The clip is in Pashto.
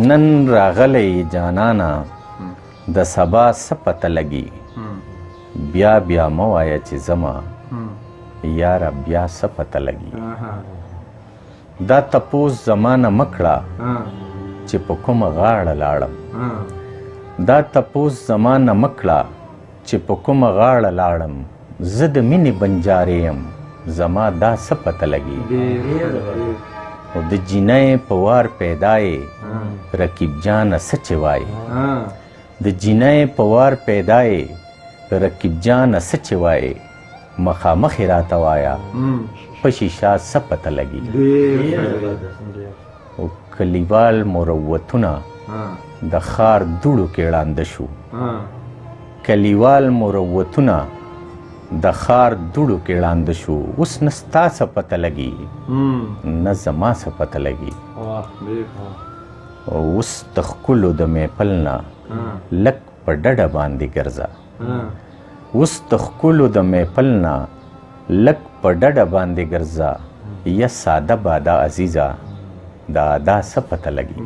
نن راغلی جانانا د سبا څه پته لګي بیا بیا مه وایه چې زما یاره بیا څه پته لګي دا تپوس زما نه مه کړه چې په کومه غاړه لاړم دا تپوس زما نه مه کړه چې په کومه غاړه لاړم زه د مینې بنجارې یم زما دا څه پته لګي او د جینۍ په وار پیدا یې رقیب جانه څه چې وایې د جینۍ په وار پیدا یې رقیب جانه څه چې وایې مخامخ یې راته وایه په شیشه څه پته لګي او کلیوال مروتونه د ښار دوړو کې ړانده شو کلیوال مروتونه د ښار دوړو کې ړانده شو اوس نه ستا څه پته لګي نه زما څه پته لګي اوس د ښکلو د محفل نه لږ په ډډه باندې ګرځه اوس د ښکلو د محفل نه لږ په ډډه باندې ګرځه یا ساده باده عزیزه دا څه پته لګي